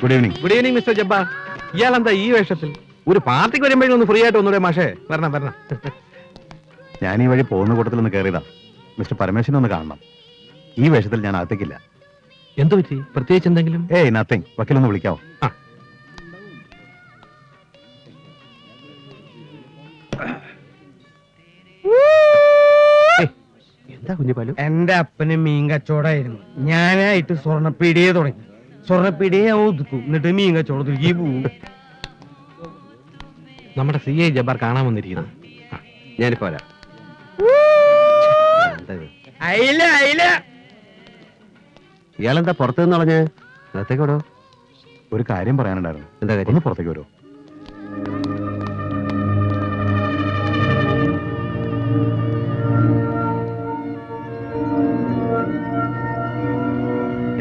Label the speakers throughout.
Speaker 1: Good evening.
Speaker 2: Good evening mister Jabbar. ഇയാളെന്താ ഈ വേഷത്തിൽ? ഒരു പാർട്ടിക്ക് വരുമ്പോഴും ഒന്ന് ഫ്രീ ആയിട്ട് ഒന്നുകൂടെ മാഷേ. വരണം.
Speaker 1: ഞാൻ ഈ വഴി പോകുന്ന കൂട്ടത്തിൽ ഒന്ന് കയറിയതാ. മിസ്റ്റർ പരമേശ്വരനെ ഒന്ന് കാണണം. ഈ വേഷത്തിൽ ഞാൻ അകത്തേക്കില്ല.
Speaker 2: എന്തു പറ്റി? പ്രത്യേകിച്ച് എന്തെങ്കിലും?
Speaker 1: ഏയ് നത്തിങ്. വക്കീലൊന്ന് വിളിക്കാവോ?
Speaker 2: എന്താ കുഞ്ഞുപാലു?
Speaker 3: എന്റെ അപ്പന് മീൻ കച്ചവടമായിരുന്നു. ഞാനായിട്ട് സ്വർണ്ണപ്പീടിയെ തുടങ്ങി. സ്വർണ്ണപ്പീടിയെ ഞാൻ ഒതുക്കും, എന്നിട്ട് മീൻ കച്ചവടത്തിലേക്ക് പോവും.
Speaker 2: നമ്മുടെ CI ജബ്ബാർ കാണാൻ വന്നിരിക്കുന്നു. ഞാനിപ്പോ വരാം.
Speaker 3: അയില
Speaker 2: ഇയാളെന്താ പുറത്തു നിന്ന് പറഞ്ഞ് അകത്തേക്ക് വിടോ?
Speaker 1: ഒരു കാര്യം പറയാനുണ്ടായിരുന്നു.
Speaker 2: എന്താ കാര്യം?
Speaker 1: ഒന്ന് പുറത്തേക്ക് വരുമോ?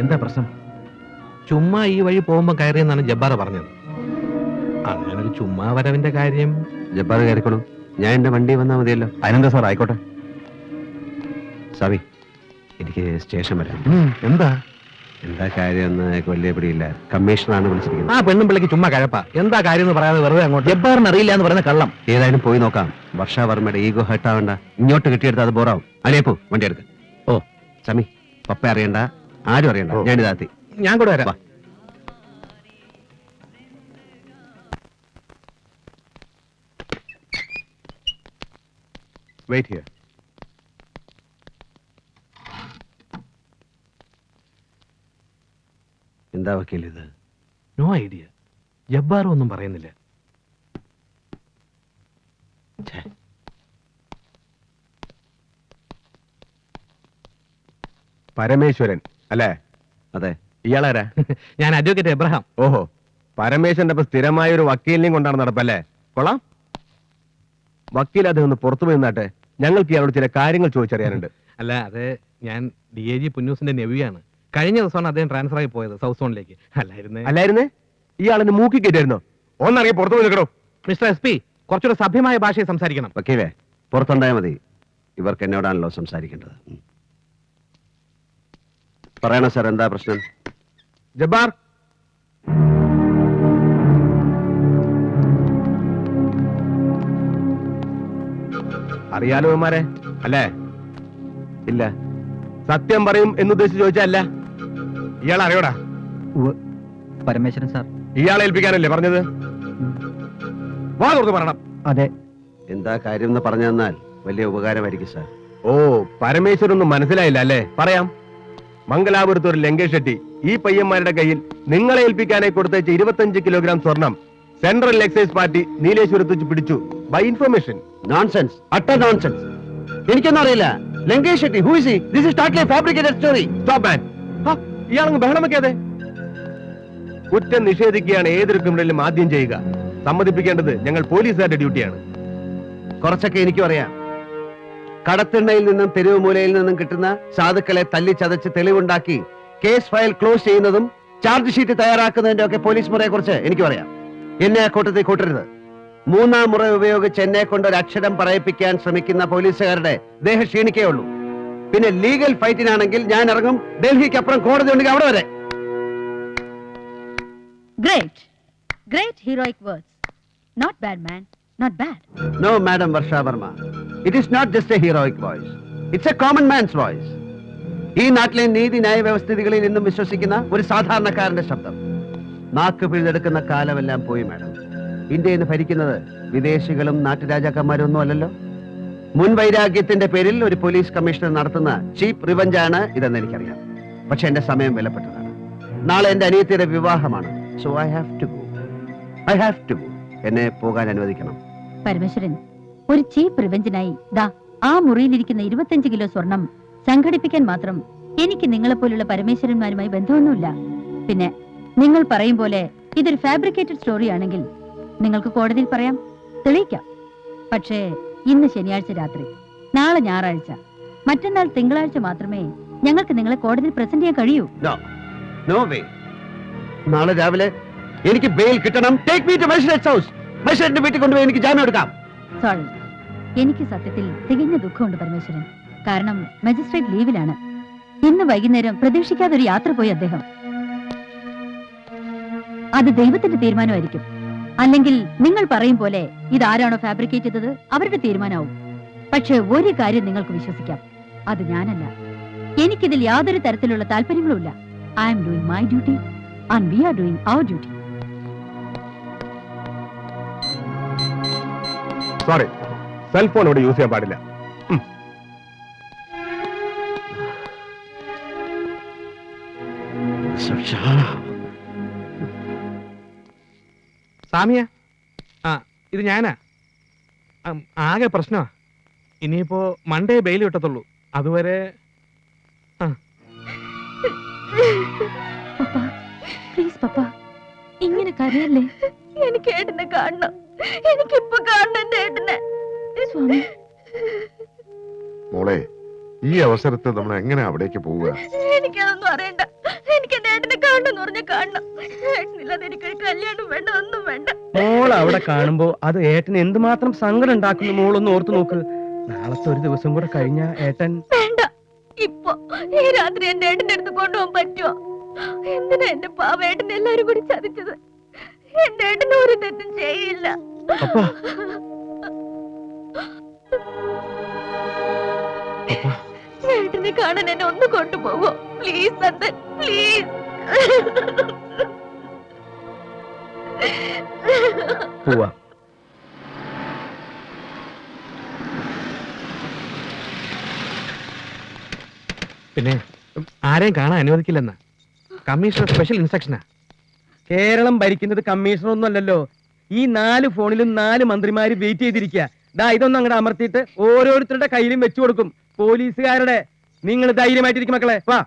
Speaker 2: എന്താ പ്രശ്നം? ചുമ്മാ ഈ വഴി പോകുമ്പോ കയറിയെന്നാണ് ജബ്ബാർ പറഞ്ഞത്. അങ്ങനെ ഒരു ചുമ്മാ വരവിന്റെ കാര്യം. ജബ്ബാർ കയറിക്കോളൂ, ഞാൻ എന്റെ വണ്ടി വന്നാൽ മതിയല്ലോ.
Speaker 1: അതിനെന്താ സാർ, ആയിക്കോട്ടെ.
Speaker 2: സാവി, എനിക്ക് സ്റ്റേഷൻ വരാം.
Speaker 1: എന്താ
Speaker 2: കാര്യം എന്ന് വലിയ പിടിയില്ല. കമ്മീഷണറാണ് വിളിച്ചിരിക്കുന്നത്. ആ പെണ്ണും പിള്ളക്ക് ചുമ്മാ കഴപ്പാ. എന്താ കാര്യം എന്ന് പറയാതെ വെറുതെ അങ്ങോട്ട്.
Speaker 1: ജബ്ബാറിന് അറിയില്ല എന്ന് പറയുന്ന കള്ളം.
Speaker 2: ഏതായാലും പോയി നോക്കാം. വർഷാവർമ്മയുടെ ഈഗോ ഹെർട്ടാവണ്ട. ഇങ്ങോട്ട് കിട്ടിയെടുത്ത് അത് ബോറാവും. അലിയപ്പോ വണ്ടി എടുക്ക. ഓ സമി, പപ്പ അറിയണ്ട, ആരും അറിയണ്ട. ഞാനിതാത്തി. ഞാൻ കൂടെ വരാം.
Speaker 1: Wait here.
Speaker 2: എന്താ വക്കീൽ ഇത്? No idea. ജബ്ബാർ ഒന്നും പറയുന്നില്ല.
Speaker 4: പരമേശ്വരൻ അല്ലേ?
Speaker 2: അതെ.
Speaker 4: ഇയാളാരാ?
Speaker 2: ഞാൻ അഡ്വക്കേറ്റ് എബ്രഹാം.
Speaker 4: ഓഹോ, പരമേശ്വരന്റെ ഇപ്പൊ സ്ഥിരമായ ഒരു വക്കീലിനെയും കൊണ്ടാണ് നടപ്പല്ലേ? കൊള്ളാം. വക്കീൽ അദ്ദേഹം ഒന്ന് പുറത്തു പോയി നിന്നാട്ടെ. ഞങ്ങൾക്ക് ഇയാളോട് ചില കാര്യങ്ങൾ ചോദിച്ചറിയാനുണ്ട്.
Speaker 2: അല്ല, അത് ഞാൻ DIG പുന്നൂസിന്റെ നെവിയാണ്. കഴിഞ്ഞ ദിവസമാണ് അദ്ദേഹം ട്രാൻസ്ഫർ ആയി പോയത് സൗത്ത് സോണിലേക്ക്.
Speaker 4: അല്ലായിരുന്നേ? ഇയാളെന്നെ മൂക്കി കയറ്റായിരുന്നോ? ഒന്നറിയ പുറത്തു പോയി നിൽക്കണോ?
Speaker 2: മിസ്റ്റർ SP, കുറച്ചുകൂടെ സഭ്യമായ ഭാഷയിൽ സംസാരിക്കണം.
Speaker 5: വക്കീലേ, പുറത്തുണ്ടായാൽ മതി. ഇവർക്ക് എന്നോടാണല്ലോ സംസാരിക്കേണ്ടത്. പറയണോ സാർ, എന്താ പ്രശ്നം?
Speaker 4: ജബ്ബാർ, അറിയാലോ ഇവന്മാരെ അല്ലേ?
Speaker 5: ഇല്ല.
Speaker 4: സത്യം പറയും എന്നുദ്ദേശിച്ച് ചോദിച്ചല്ല. ഇയാൾ അറിയോടാ?
Speaker 3: പരമേശ്വരൻ സാർ.
Speaker 4: ഇയാളെ ഏൽപ്പിക്കാനല്ലേ പറഞ്ഞത്? വാ തുറന്ന് പറയണം.
Speaker 3: അതെ.
Speaker 5: എന്താ കാര്യം എന്ന് പറഞ്ഞു തന്നാൽ വലിയ ഉപകാരമായിരിക്കും സാർ.
Speaker 4: ഓ, പരമേശ്വരൊന്നും മനസ്സിലായില്ല അല്ലേ? പറയാം. മംഗലാപുരത്ത് ഒരു ലങ്കേഷ് ഷെട്ടി ഈ പയ്യന്മാരുടെ കയ്യിൽ നിങ്ങളെ ഏൽപ്പിക്കാനായി കൊടുത്തയച്ച 25 കിലോഗ്രാം സ്വർണം സെൻട്രൽ എക്സൈസ് പാർട്ടി നീലേശ്വരത്ത് വെച്ച് പിടിച്ചു. By information.
Speaker 5: Nonsense, utter nonsense. എനിക്കൊന്നും അറിയില്ല. Lankesh Shetty, who is he? This is totally fabricated story.
Speaker 4: Stop man. ഇയാളങ്ങ് ബഹളം വെക്കാതെ. കുറ്റം നിഷേധിക്കുകയാണ് ഏതൊരു ക്രിമിനലും ആദ്യം ചെയ്യുക. സമ്മതിപ്പിക്കേണ്ടത് ഞങ്ങൾ പോലീസുകാരുടെ ഡ്യൂട്ടിയാണ്.
Speaker 5: കുറച്ചൊക്കെ എനിക്കും അറിയാം. കടത്തിണ്ണയിൽ നിന്നും തെരുവ് മൂലയിൽ നിന്നും കിട്ടുന്ന സാധുക്കളെ തല്ലി ചതച്ച് തെളിവുണ്ടാക്കി കേസ് ഫയൽ ക്ലോസ് ചെയ്യുന്നതും ചാർജ് ഷീറ്റ് തയ്യാറാക്കുന്നതിന്റെ ഒക്കെ പോലീസ് മുറയെ കുറിച്ച് എനിക്കും അറിയാം. എന്നെ ആ കൂട്ടത്തിൽ കൂട്ടരുത്. 3-ാം മുറ ഉപയോഗിച്ച് എന്നെ കൊണ്ട് ഒരു അക്ഷരം പറയിപ്പിക്കാൻ ശ്രമിക്കുന്ന പോലീസുകാരുടെ ദേഹം ക്ഷീണിക്കേ ഉള്ളൂ. പിന്നെ ലീഗൽ ഫൈറ്റിനാണെങ്കിൽ ഞാൻ ഇറങ്ങും. ഡൽഹിക്ക് അപ്പുറം കോടതി ഉണ്ടെങ്കിൽ അവിടെ വരെ.
Speaker 6: Great heroic words. Not bad, man. Not bad.
Speaker 5: No, Madam Varsha Verma. It is not just a heroic voice. It's a common man's voice. ഈ നാട്ടിലെ നീതി ന്യായ വ്യവസ്ഥിതികളിൽ നിന്നും വിശ്വസിക്കുന്ന ഒരു സാധാരണക്കാരന്റെ ശബ്ദം. നാക്ക് പിഴുതെടുക്കുന്ന കാലമെല്ലാം പോയി മാഡം. ഇന്ത്യയിൽ നിന്ന് ഭരിക്കുന്നത് വിദേശികളും നാട്ടുരാജാക്കന്മാരും ഒന്നും അല്ലല്ലോ. മുൻവൈരാഗ്യത്തിന്റെ പേരിൽ ഒരു പോലീസ് കമ്മീഷണർ നടത്തുന്ന ചീപ്പ് റിവഞ്ചാണ് ഇതെന്ന് എനിക്കറിയാം. പക്ഷെ എന്റെ സമയം വിലപ്പെട്ടതാണ്. നാളെ എന്റെ അനിയത്തിയുടെ വിവാഹമാണ്. So I have to go. എന്നെ പോകാൻ അനുവദിക്കണം.
Speaker 6: പരമേശ്വരൻ, ഒരു ചീപ്പ് റിവെഞ്ചിനായി ദാ ആ മുറിയിലിരിക്കുന്ന 25 കിലോ സ്വർണം സംഘടിപ്പിക്കാൻ മാത്രം എനിക്ക് നിങ്ങളെപ്പോലുള്ള പരമേശ്വരന്മാരുമായി ബന്ധമൊന്നുമില്ല. പിന്നെ നിങ്ങൾ പറയും പോലെ ഇതൊരു ഫാബ്രിക്കേറ്റഡ് സ്റ്റോറി ആണെങ്കിൽ നിങ്ങൾക്ക് കോടതിയിൽ പറയാം, തെളിയിക്കാം. പക്ഷേ ഇന്ന് ശനിയാഴ്ച രാത്രി, നാളെ ഞായറാഴ്ച, മറ്റന്നാൾ തിങ്കളാഴ്ച മാത്രമേ ഞങ്ങൾക്ക് നിങ്ങളെ കോടതിയിൽ പ്രസന്റ് ചെയ്യാൻ കഴിയൂ.
Speaker 5: No way. നാളെ രാവിലെ എനിക്ക് ബെയിൽ കിട്ടണം. Take me to magistrate's house. മജിസ്ട്രേറ്റിന്റെ വീട്ടിൽ കൊണ്ടുപോയി എനിക്ക് ജാമ്യം എടുക്കാം.
Speaker 6: സോറി, എനിക്ക് സത്യത്തിൽ തികഞ്ഞ ദുഃഖമുണ്ട് പരമേശ്വരൻ. കാരണം മജിസ്ട്രേറ്റ് ലീവിലാണ്. ഇന്ന് വൈകുന്നേരം പ്രതീക്ഷിക്കാതെ ഒരു യാത്ര പോയി അദ്ദേഹം. അത് ദൈവത്തിന്റെ തീരുമാനമായിരിക്കും. അല്ലെങ്കിൽ നിങ്ങൾ പറയും പോലെ ഇതാരാണോ ഫാബ്രിക്കേറ്റ് ചെയ്തത് അവരുടെ തീരുമാനമാവും. പക്ഷെ ഒരു കാര്യം നിങ്ങൾക്ക് വിശ്വസിക്കാം, അത് ഞാനല്ല. എനിക്കിതിൽ യാതൊരു തരത്തിലുള്ള താല്പര്യങ്ങളുമില്ല. I am doing my duty and we are doing our duty.
Speaker 4: Sorry, cellphone ഇവിടെ യൂസ് ചെയ്യാൻ പാടില്ല.
Speaker 7: സാമിയ, ഇത് ഞാനാ. ആകെ പ്രശ്നമാ. ഇനിയിപ്പോ മൺഡേ ബെയിൽ കിട്ടത്തുള്ളൂ. അതുവരെ
Speaker 6: പ്ലീസ് പപ്പ, ഇങ്ങനെ കരയല്ലേ. എനിക്ക് ഏട്ടനെ കാണണം. എനിക്കിപ്പോ കാണണം എന്റെ ഏട്ടനെ. സ്വാമി,
Speaker 8: മോളെ, ഈ അവസരത്തിൽ നമ്മൾ എങ്ങനെ അവിടേക്ക് പോവുക?
Speaker 6: എനിക്കതൊന്നും അറിയണ്ട. എനിക്ക് എന്റെ ഏട്ടനെ കാണണം പറഞ്ഞ കാണണം. ഏട്ടനില്ലാതെ എനിക്കൊരു കല്യാണം വേണ്ട, ഒന്നും വേണ്ട.
Speaker 3: മോൾ അവിടെ കാണുമ്പോ അത് ഏട്ടന് എന്തുമാത്രം സങ്കടം ഉണ്ടാക്കുന്നു മോളൊന്ന് ഓർത്തു നോക്ക്. നാളത്തെ ഒരു ദിവസം കൂടെ കഴിഞ്ഞ ഏട്ടൻ
Speaker 6: വേണ്ട. ഇപ്പൊ ഈ രാത്രി എന്റെ ഏട്ടന്റെ അടുത്ത് കൊണ്ടുപോകാൻ പറ്റുമോ? എന്തിനാ എന്റെ പാവേട്ടൻ എല്ലാരും കൂടി ചതിച്ചത്? എന്റെ ഏട്ടന് ഒരു തെറ്റും ചെയ്യില്ല.
Speaker 3: അപ്പാ,
Speaker 6: ഏട്ടനെ കാണാൻ എന്നെ ഒന്ന് കൊണ്ടുപോകോ പ്ലീസ് നന്ദൻ, പ്ലീസ്.
Speaker 3: പോവാ.
Speaker 7: പിന്നെ ആരെയും കാണാൻ അനുവദിക്കില്ലെന്ന കമ്മീഷണർ സ്പെഷ്യൽ ഇൻസ്ട്രക്ഷനാ.
Speaker 3: കേരളം ഭരിക്കുന്നത് കമ്മീഷണർ ഒന്നും അല്ലല്ലോ. ഈ 4 ഫോണിലും 4 മന്ത്രിമാര് വെയിറ്റ് ചെയ്തിരിക്കുക. ഇതൊന്നും അങ്ങോട്ട് അമർത്തിയിട്ട് ഓരോരുത്തരുടെ കയ്യിലും വെച്ചു കൊടുക്കും. പോലീസുകാരുടെ. നിങ്ങൾ ധൈര്യമായിട്ടിരിക്കും മക്കളെ. വാ.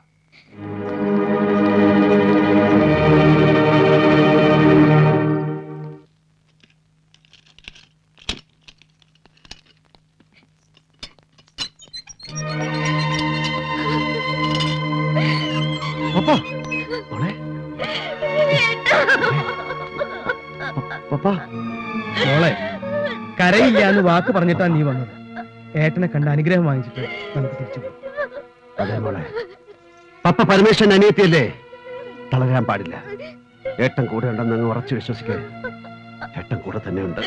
Speaker 3: മോളെ, കരയില്ല എന്ന് വാക്ക് പറഞ്ഞിട്ടാ നീ വന്നത്. ഏട്ടനെ കണ്ട അനുഗ്രഹം വാങ്ങിച്ചിട്ട് നമുക്ക് തിരിച്ചു പോകും.
Speaker 2: അതെ മോളെ, പപ്പ പരമേശ്വരൻ അനിയത്തിയല്ലേ, തളരാൻ പാടില്ല. ഏട്ടൻ കൂടെ ഉണ്ടെന്ന് അങ്ങ് ഉറച്ചു വിശ്വസിക്കേ. ഏട്ടൻ കൂടെ തന്നെ ഉണ്ട്.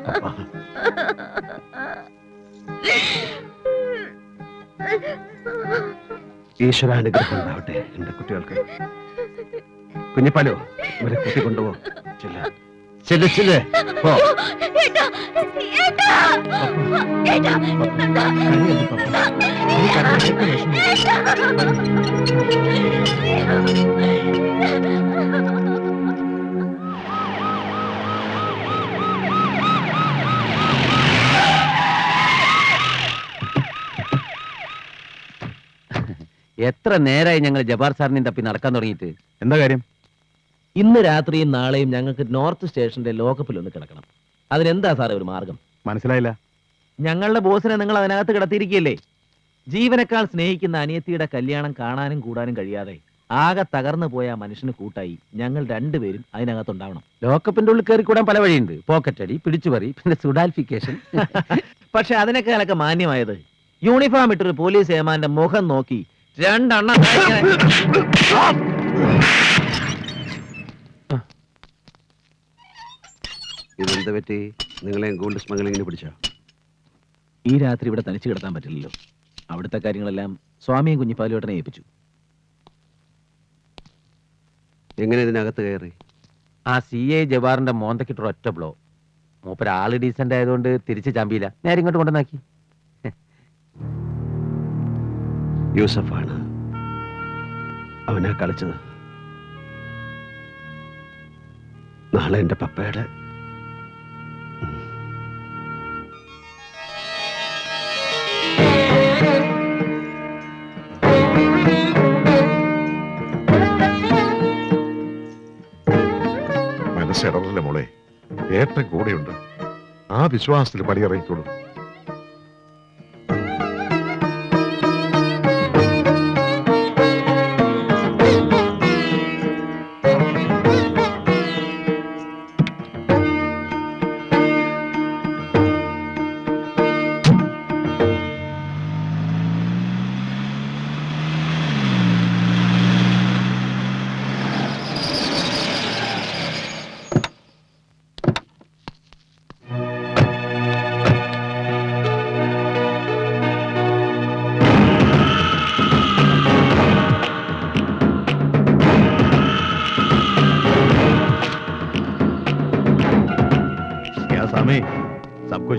Speaker 2: പപ്പ. ഈശ്വരാനുഗ്രഹം ഉണ്ടാവട്ടെ എന്റെ കുട്ടികൾക്ക്. കുഞ്ഞിപ്പാലോ, ഇവരെ കൂട്ടിക്കൊണ്ടുപോ. ചെല്ല് ചെല്ല് പോ.
Speaker 9: എത്ര നേരമായി ഞങ്ങൾ ജബാർ സാറിനെയും തപ്പി നടക്കാൻ തുടങ്ങിയിട്ട്?
Speaker 1: എന്താ കാര്യം?
Speaker 9: ഇന്ന് രാത്രിയും നാളെയും ഞങ്ങൾക്ക് നോർത്ത് സ്റ്റേഷന്റെ ലോക്കപ്പിൽ ഒന്ന് കിടക്കണം. അതിനെന്താ സാറേ ഒരു മാർഗം?
Speaker 1: മനസ്സിലായില്ല.
Speaker 9: ഞങ്ങളുടെ ബോസിനെ നിങ്ങൾ അതിനകത്ത് കിടത്തിയിരിക്കുകയല്ലേ. ജീവനേക്കാൾ സ്നേഹിക്കുന്ന അനിയത്തിയുടെ കല്യാണം കാണാനും കൂടാനും കഴിയാതെ ആകെ തകർന്നു പോയ ആ മനുഷ്യന് കൂട്ടായി ഞങ്ങൾ രണ്ടുപേരും അതിനകത്തുണ്ടാവണം.
Speaker 1: ലോക്കപ്പിന്റെ ഉള്ളിൽ കയറി കൂടാൻ പല വഴിയുണ്ട്. പോക്കറ്റ് അടി, പിടിച്ചുപറി, പിന്നെ സുഡാൽഫിക്കേഷൻ.
Speaker 9: പക്ഷെ അതിനേക്കാളൊക്കെ മാന്യമായത് യൂണിഫോം ഇട്ടൊരു പോലീസ് ഏമാന്റെ മുഖം നോക്കി രണ്ടെണ്ണം
Speaker 2: ഇതെന്ത് പറ്റി? നിങ്ങളെയും ഗോൾഡ് സ്മഗ്ലിങ്ങിന് പിടിച്ചോ?
Speaker 9: ഈ രാത്രി ഇവിടെ തനിച്ച് കിടത്താൻ പറ്റില്ലല്ലോ. അവിടുത്തെ കാര്യങ്ങളെല്ലാം സ്വാമിയും കുഞ്ഞിപ്പാലുവേട്ടനെ ഏൽപ്പിച്ചു.
Speaker 2: എങ്ങനെ ഇതിനകത്ത് കയറി?
Speaker 9: ആ CI ജവാറിന്റെ മോന്തക്കിട്ടൊരു ഒറ്റ ബ്ലോ. മൂപ്പര് ആള് ഡീസന്റ് ആയതുകൊണ്ട് തിരിച്ച് ചാമ്പിയില്ല, നേരെ ഇങ്ങോട്ട് കൊണ്ടുവന്നാക്കി.
Speaker 2: യൂസഫാണ് അവനാ കളിച്ചത്. നാളെ എന്റെ പപ്പയുടെ
Speaker 8: മനസ്സിടറില്ല മോളെ, ഏട്ടൻ കൂടെയുണ്ട്. ആ വിശ്വാസത്തിൽ പടിയിറങ്ങിക്കോളൂ.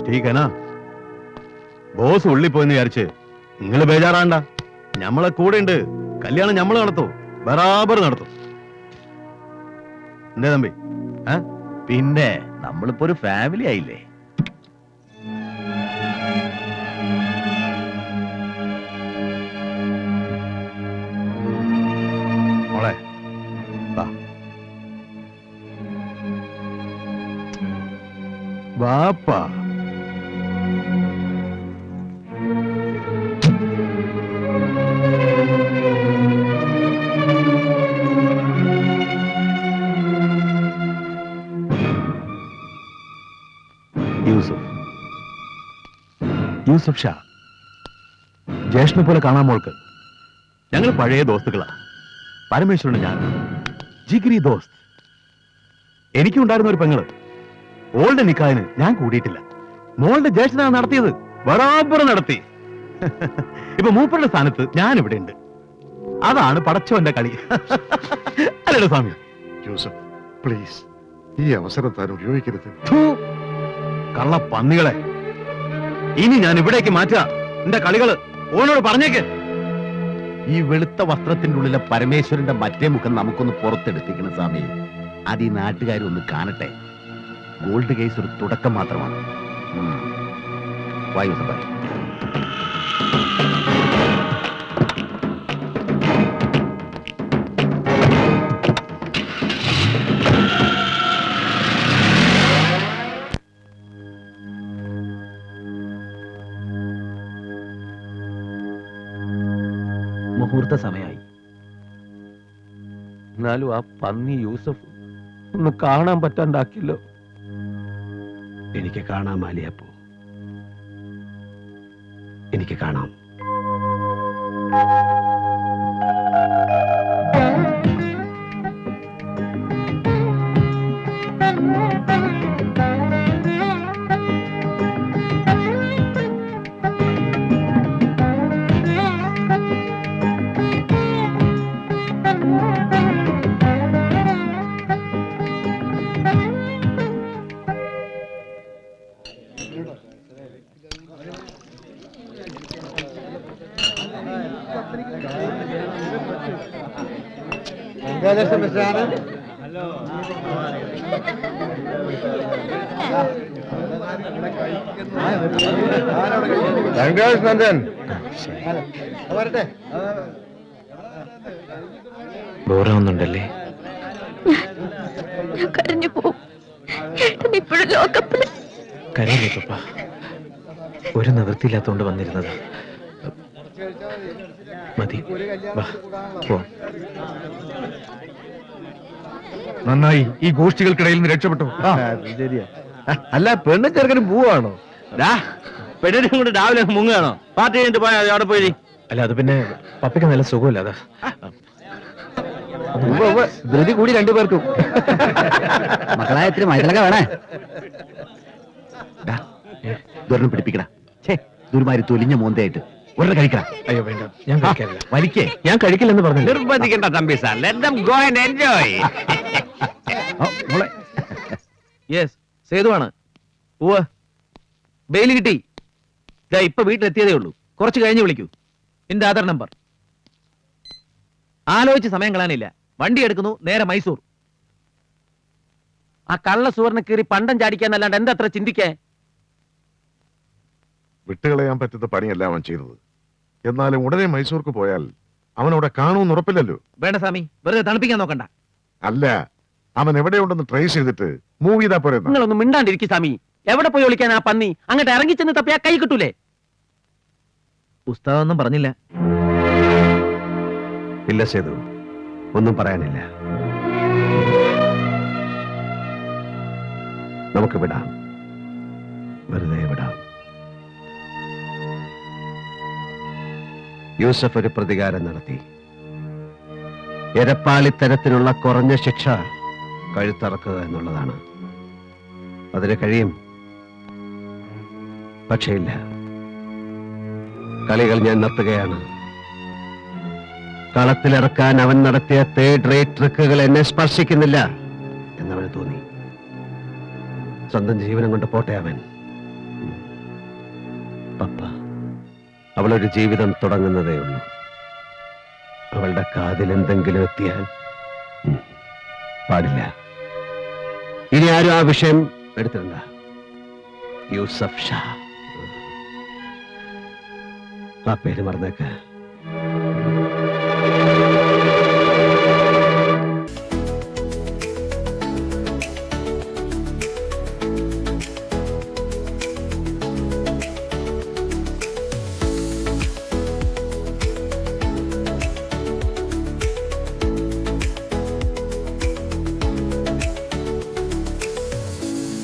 Speaker 1: ठीक है ना ബോസ് ഉള്ളി പോയെന്ന് വിചാരിച്ച് നിങ്ങൾ ബേജാറാണ്ട ഞമ്മളെ കൂടെ ഉണ്ട് കല്യാണം ഞമ്മള് നടത്തും ബറാബർ നടത്തും എന്തേ തമ്പി
Speaker 9: പിന്നെ നമ്മളിപ്പോ ഒരു ഫാമിലി ആയില്ലേ.
Speaker 1: മോളെ വാ വാപ്പാ യൂസഫ് ഷാ ജ്യേഷ്ഠനെ പോലെ കാണാൻ മോൾക്ക് ഞങ്ങൾ പഴയ ദോസ്തുക്കളാ. പരമേശ്വരന് ഞാൻ ജിഗിരി ദോസ്ത്. എനിക്കുണ്ടായിരുന്ന ഒരു പെങ്ങള് ഓളുടെ നിക്കാഹിന് ഞാൻ കൂടിയിട്ടില്ല. മോളുടെ ജ്യേഷ്ഠനാണ് നടത്തിയത്, ബറാബർ നടത്തി. ഇപ്പൊ മൂപ്പരുടെ സ്ഥാനത്ത് ഞാൻ ഇവിടെ ഉണ്ട്. അതാണ് പടച്ചോന്റെ കളി. അല്ലല്ലോ സ്വാമി?
Speaker 8: ജോസഫ് പ്ലീസ് ഈ അവസരം താൻ ഉപയോഗിക്കരുത്.
Speaker 1: കള്ള പന്നികളെ, ഇനി ഞാൻ ഇവിടേക്ക് മാറ്റുക എന്റെ കളികള് ഓനോട് പറഞ്ഞേക്ക്.
Speaker 9: ഈ വെളുത്ത വസ്ത്രത്തിന്റെ ഉള്ളിലെ പരമേശ്വരന്റെ മറ്റേ മുഖം നമുക്കൊന്ന് പുറത്തെടുപ്പിക്കണം സ്വാമി. അത് ഈ നാട്ടുകാരൊന്ന് കാണട്ടെ. ഗോൾഡ് കേസ് ഒരു തുടക്കം മാത്രമാണ്. വായു സഭ മുഹൂർത്ത സമയമായി.
Speaker 4: എന്നാലും ആ പന്നി യൂസഫ് ഒന്ന് കാണാൻ പറ്റാണ്ടാക്കില്ലോ.
Speaker 2: എനിക്ക് കാണാം മാലിയപ്പോ, എനിക്ക് കാണാം.
Speaker 4: നന്ദൻ
Speaker 7: ബോറാവുന്നുണ്ടല്ലേ?
Speaker 6: കരഞ്ഞു പോവും. ഇപ്പോഴും ലോകപ്പില്
Speaker 7: കരയില്ലേ പപ്പ? ഒരു നിവൃത്തിയില്ലാത്തോണ്ട് വന്നിരുന്നത്. മതി, വാ പോ.
Speaker 1: നന്നായി ഈ ഗോഷ്ഠികൾക്കിടയിൽ നിന്ന് രക്ഷപ്പെട്ടു.
Speaker 4: ശരിയാ. അല്ല പെണ്ണും ചെറുക്കനും പോവാണോ?
Speaker 9: പെണ്ണിനെ കൊണ്ട് രാവിലെ മുങ്ങുകയാണോ? പാർട്ടി കഴിഞ്ഞിട്ട് പോയാ അവിടെ പോയി.
Speaker 7: അല്ല, അത് പിന്നെ പപ്പയ്ക്ക് നല്ല സുഖമില്ല, അതാ.
Speaker 5: ധൃതി കൂടി രണ്ടുപേർക്കും. മക്കളായ ഇത്തിരി മൈതലക വേണേ.
Speaker 9: ദൂരം പിടിപ്പിക്കടാ. ദുരുമാരി തൊലിഞ്ഞ മോന്തയായിട്ട് ഒരെണ്ണം കഴിക്കടാ.
Speaker 7: അയ്യോ വേണ്ട, ഞാൻ കഴിക്കാറില്ല.
Speaker 9: വലിക്കേ.
Speaker 7: ഞാൻ കഴിക്കില്ലെന്ന് പറഞ്ഞു.
Speaker 2: നിർബന്ധിക്കണ്ട Thampi sir. Let them go and enjoy.
Speaker 9: Yes, സേതുവാണ്. ഉവ്വ്, ബെയിൽ കിട്ടി. ഇപ്പൊ വീട്ടിലെത്തിയതേ ഉള്ളൂ. കുറച്ച് കഴിഞ്ഞ് വിളിക്കൂ. എന്റെ ആധാർ നമ്പർ. ആലോചിച്ച് സമയം കളയാനില്ല. വണ്ടി എടുക്കുന്നു, നേരെ മൈസൂർ. ആ കള്ള സുവർണ കീറി പണ്ടം ചാടിക്കാന്നല്ലാണ്ട് എന്താ അത്ര ചിന്തിക്കേ?
Speaker 8: വിട്ടുകളയാൻ പറ്റുന്ന പണിയല്ല അവൻ ചെയ്തത്. എന്നാലും ഉടനെ മൈസൂർക്ക് പോയാൽ അവനവിടെ കാണുമെന്ന് ഉറപ്പില്ലല്ലോ.
Speaker 9: വേണ്ട സ്വാമി, വെറുതെ തണുപ്പിക്കാൻ നോക്കണ്ട.
Speaker 8: അല്ല, അവൻ എവിടെയുണ്ടെന്ന് ട്രേസ് ചെയ്തിട്ട് മൂവ് ചെയ്താ പോരെ.
Speaker 9: നിങ്ങളൊന്നും മിണ്ടാണ്ടിരിക്കും സ്വാമി. എവിടെ പോയി വിളിക്കാൻ ആ പന്നി? അങ്ങോട്ട് ഇറങ്ങി ചെന്ന് തപ്പിയാ കൈ കിട്ടൂലേ? പുസ്തകമൊന്നും പറഞ്ഞില്ല.
Speaker 2: ഇല്ല സേതു, ഒന്നും പറയാനില്ല. നമുക്ക് വിടാം, വെറുതെ വിടാം. യൂസഫ് ഒരു പ്രതികാരം നടത്തി. എരപ്പാളിത്തരത്തിനുള്ള കുറഞ്ഞ ശിക്ഷ കഴുത്തറക്കുക എന്നുള്ളതാണ്. അതിന് കഴിയും, പക്ഷേ ഇല്ല. കളികൾ ഞാൻ നിർത്തുകയാണ്. കളത്തിലിറക്കാൻ അവൻ നടത്തിയ തേർഡ് റേറ്റ് ട്രിക്കുകൾ എന്നെ സ്പർശിക്കുന്നില്ല എന്നവന് തോന്നി. സ്വന്തം ജീവനം കൊണ്ട് പോട്ടെ അവൻ. അവളൊരു ജീവിതം തുടങ്ങുന്നതേ ഉള്ളൂ. അവളുടെ കാതിൽ എന്തെങ്കിലും എത്തിയാൽ പാടില്ല. ഇനി ആരും ആ വിഷയം എടുത്തിട്ടുണ്ട. യൂസഫ് ഷാ, ആ പേര് മറന്നേക്ക്.